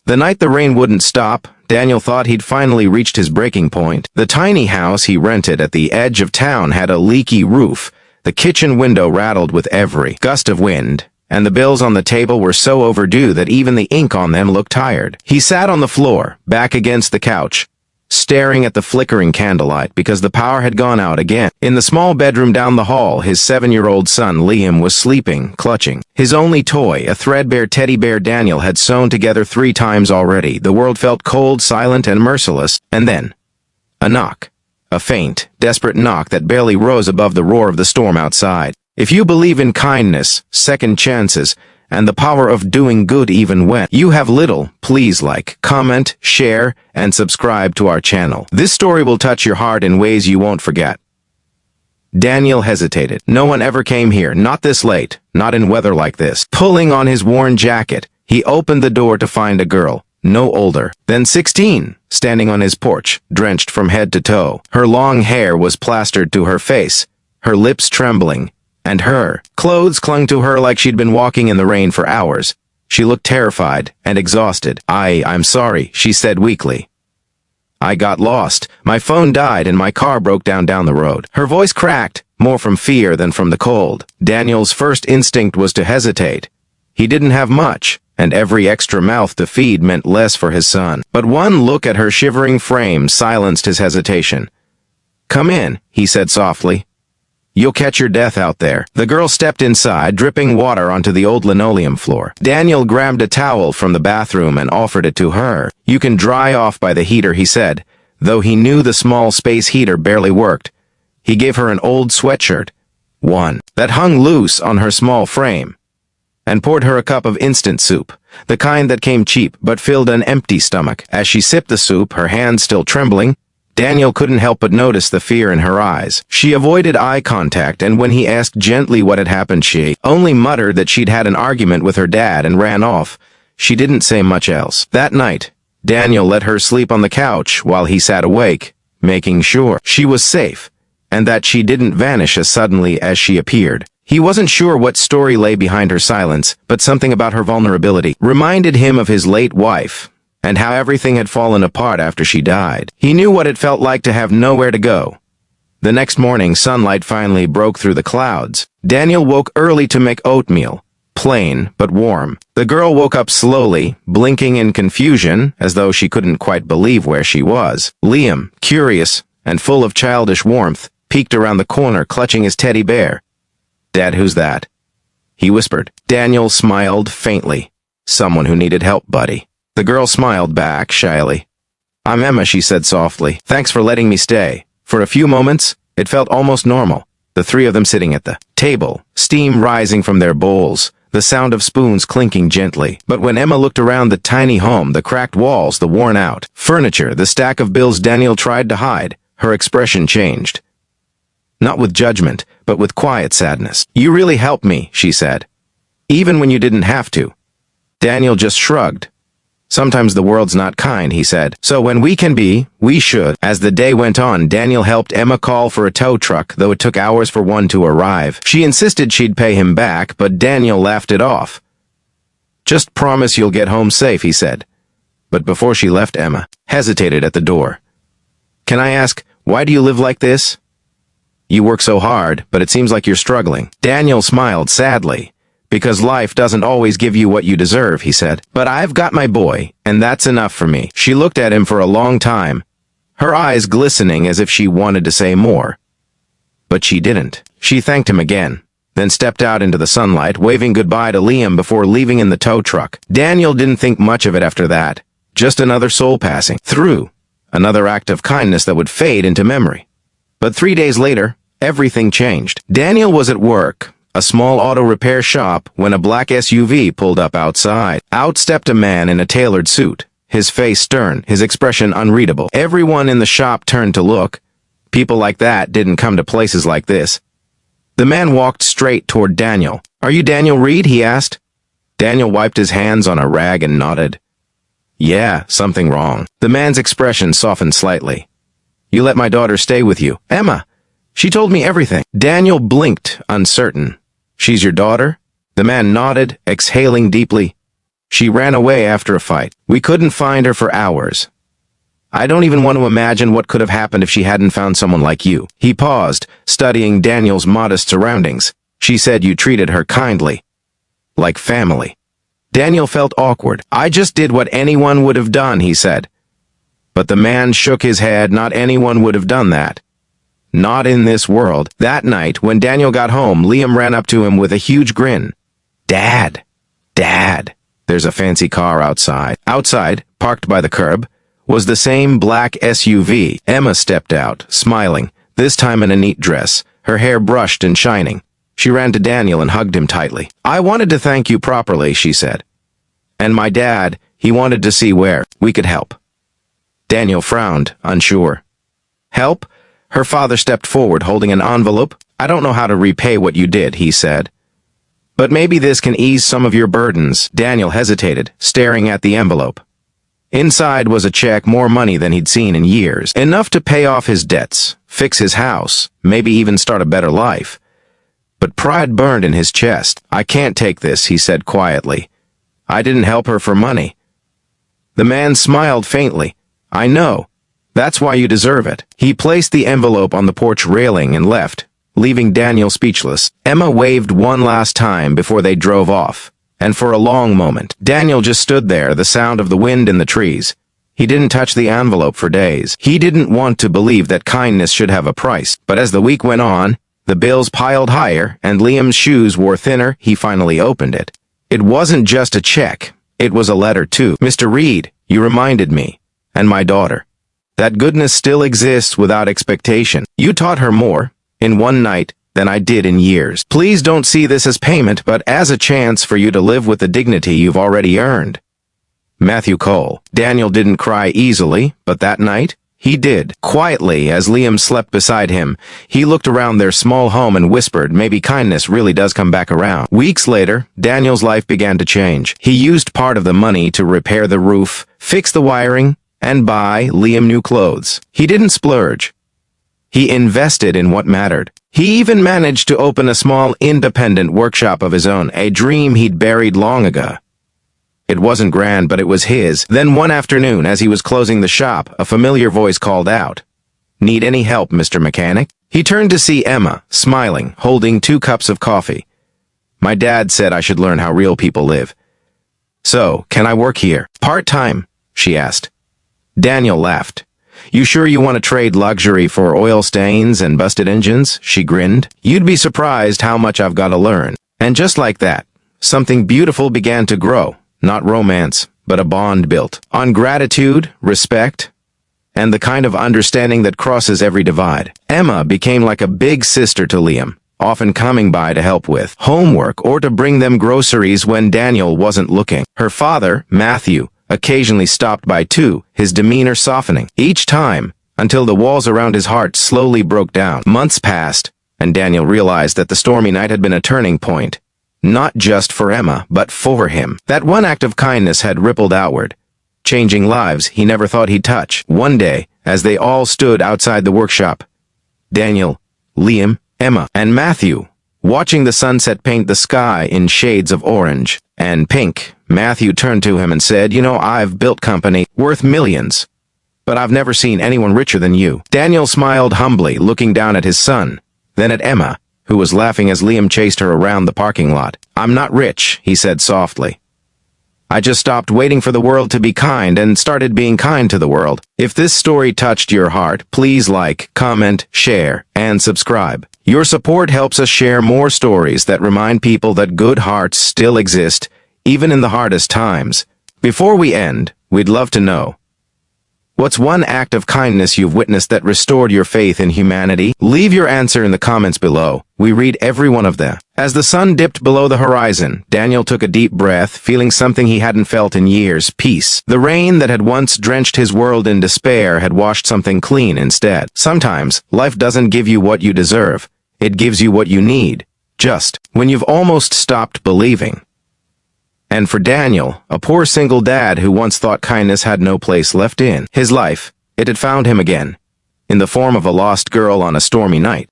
The night the rain wouldn't stop, Daniel thought he'd finally reached his breaking point. The tiny house he rented at the edge of town had a leaky roof. The kitchen window rattled with every gust of wind, and the bills on the table were so overdue that even the ink on them looked tired. He sat on the floor, back against the couch, staring at the flickering candlelight because the power had gone out again. In the small bedroom down the hall, his 7-year-old son Liam was sleeping, clutching his only toy, a threadbare teddy bear Daniel had sewn together 3 times already. The world felt cold, silent, and merciless. And then, a knock. A faint, desperate knock that barely rose above the roar of the storm outside. If you believe in kindness, second chances, and the power of doing good even when you have little, please like, comment, share, and subscribe to our channel. This story will touch your heart in ways you won't forget. Daniel hesitated. No one ever came here, not this late, not in weather like this. Pulling on his worn jacket, he opened the door to find a girl, no older than 16, standing on his porch, drenched from head to toe. Her long hair was plastered to her face, her lips trembling, and her clothes clung to her like she'd been walking in the rain for hours. She looked terrified and exhausted. I'm sorry, she said weakly. I got lost. My phone died and my car broke down the road. Her voice cracked, more from fear than from the cold. Daniel's first instinct was to hesitate. He didn't have much, and every extra mouth to feed meant less for his son. But one look at her shivering frame silenced his hesitation. Come in, he said softly. You'll catch your death out there. The girl stepped inside, dripping water onto the old linoleum floor. Daniel grabbed a towel from the bathroom and offered it to her. You can dry off by the heater, he said, though he knew the small space heater barely worked. He gave her an old sweatshirt, one that hung loose on her small frame, and poured her a cup of instant soup, the kind that came cheap but filled an empty stomach. As she sipped the soup, her hands still trembling, Daniel couldn't help but notice the fear in her eyes. She avoided eye contact, and when he asked gently what had happened, she only muttered that she'd had an argument with her dad and ran off. She didn't say much else. That night, Daniel let her sleep on the couch while he sat awake, making sure she was safe, and that she didn't vanish as suddenly as she appeared. He wasn't sure what story lay behind her silence, but something about her vulnerability reminded him of his late wife, and how everything had fallen apart after she died. He knew what it felt like to have nowhere to go. The next morning, sunlight finally broke through the clouds. Daniel woke early to make oatmeal, plain but warm. The girl woke up slowly, blinking in confusion, as though she couldn't quite believe where she was. Liam, curious and full of childish warmth, peeked around the corner, clutching his teddy bear. Dad, who's that? He whispered. Daniel smiled faintly. Someone who needed help, buddy. The girl smiled back shyly. I'm Emma, she said softly. Thanks for letting me stay. For a few moments, it felt almost normal. The 3 of them sitting at the table, steam rising from their bowls, the sound of spoons clinking gently. But when Emma looked around the tiny home, the cracked walls, the worn-out furniture, the stack of bills Daniel tried to hide, her expression changed. Not with judgment, but with quiet sadness. You really helped me, she said. Even when you didn't have to. Daniel just shrugged. Sometimes the world's not kind, he said. So when we can be, we should. As the day went on, Daniel helped Emma call for a tow truck, though it took hours for one to arrive. She insisted she'd pay him back, but Daniel laughed it off. Just promise you'll get home safe, he said. But before she left, Emma hesitated at the door. Can I ask, why do you live like this? You work so hard, but it seems like you're struggling. Daniel smiled sadly. Because life doesn't always give you what you deserve, he said. But I've got my boy, and that's enough for me. She looked at him for a long time, her eyes glistening as if she wanted to say more. But she didn't. She thanked him again, then stepped out into the sunlight, waving goodbye to Liam before leaving in the tow truck. Daniel didn't think much of it after that. Just another soul passing through, another act of kindness that would fade into memory. But 3 days later, everything changed. Daniel was at work, a small auto repair shop, when a black SUV pulled up outside. Out stepped a man in a tailored suit, his face stern, his expression unreadable. Everyone in the shop turned to look. People like that didn't come to places like this. The man walked straight toward Daniel. Are you Daniel Reed? He asked. Daniel wiped his hands on a rag and nodded. Yeah, something wrong. The man's expression softened slightly. You let my daughter stay with you. Emma. She told me everything. Daniel blinked, uncertain. She's your daughter? The man nodded, exhaling deeply. She ran away after a fight. We couldn't find her for hours. I don't even want to imagine what could have happened if she hadn't found someone like you." He paused, studying Daniel's modest surroundings. "She said you treated her kindly. Like family." Daniel felt awkward. "I just did what anyone would have done," he said. But the man shook his head. "Not anyone would have done that. Not in this world." That night, when Daniel got home, Liam ran up to him with a huge grin. "Dad, Dad." There's a fancy car outside. Outside, parked by the curb, was the same black SUV. Emma stepped out, smiling, this time in a neat dress, her hair brushed and shining. She ran to Daniel and hugged him tightly. "I wanted to thank you properly," she said. "And my dad, he wanted to see where we could help." Daniel frowned, unsure. "Help?" Her father stepped forward, holding an envelope. "I don't know how to repay what you did," he said. "But maybe this can ease some of your burdens." Daniel hesitated, staring at the envelope. Inside was a check, more money than he'd seen in years. Enough to pay off his debts, fix his house, maybe even start a better life. But pride burned in his chest. "I can't take this," he said quietly. "I didn't help her for money." The man smiled faintly. "I know. That's why you deserve it." He placed the envelope on the porch railing and left, leaving Daniel speechless. Emma waved one last time before they drove off. And for a long moment, Daniel just stood there, the sound of the wind in the trees. He didn't touch the envelope for days. He didn't want to believe that kindness should have a price. But as the week went on, the bills piled higher, and Liam's shoes wore thinner. He finally opened it. It wasn't just a check. It was a letter, too. "Mr. Reed, you reminded me, and my daughter, that goodness still exists without expectation. You taught her more, in one night, than I did in years. Please don't see this as payment, but as a chance for you to live with the dignity you've already earned. Matthew Cole." Daniel didn't cry easily, but that night, he did. Quietly, as Liam slept beside him, he looked around their small home and whispered, "Maybe kindness really does come back around." Weeks later, Daniel's life began to change. He used part of the money to repair the roof, fix the wiring, and buy Liam new clothes. He didn't splurge. He invested in what mattered. He even managed to open a small independent workshop of his own, a dream he'd buried long ago. It wasn't grand, but it was his. Then one afternoon, as he was closing the shop, a familiar voice called out, "Need any help, Mr. Mechanic?" He turned to see Emma, smiling, holding 2 cups of coffee. "My dad said I should learn how real people live. So, can I work here? Part-time?" she asked. Daniel laughed. "You sure you want to trade luxury for oil stains and busted engines?" She grinned. "You'd be surprised how much I've got to learn." And just like that, something beautiful began to grow. Not romance, but a bond built on gratitude, respect, and the kind of understanding that crosses every divide. Emma became like a big sister to Liam, often coming by to help with homework or to bring them groceries when Daniel wasn't looking. Her father, Matthew, occasionally stopped by too, his demeanor softening each time, until the walls around his heart slowly broke down. Months passed, and Daniel realized that the stormy night had been a turning point. Not just for Emma, but for him. That one act of kindness had rippled outward, changing lives he never thought he'd touch. One day, as they all stood outside the workshop, Daniel, Liam, Emma, and Matthew, watching the sunset paint the sky in shades of orange and pink, Matthew turned to him and said, "You know, I've built company worth millions, but I've never seen anyone richer than you." Daniel smiled humbly, looking down at his son, then at Emma, who was laughing as Liam chased her around the parking lot. "I'm not rich," he said softly. "I just stopped waiting for the world to be kind and started being kind to the world." If this story touched your heart, please like, comment, share, and subscribe. Your support helps us share more stories that remind people that good hearts still exist, even in the hardest times. Before we end, we'd love to know, what's one act of kindness you've witnessed that restored your faith in humanity? Leave your answer in the comments below. We read every one of them. As the sun dipped below the horizon, Daniel took a deep breath, feeling something he hadn't felt in years: peace. The rain that had once drenched his world in despair had washed something clean instead. Sometimes, life doesn't give you what you deserve. It gives you what you need, just when you've almost stopped believing. And for Daniel, a poor single dad who once thought kindness had no place left in his life, it had found him again, in the form of a lost girl on a stormy night.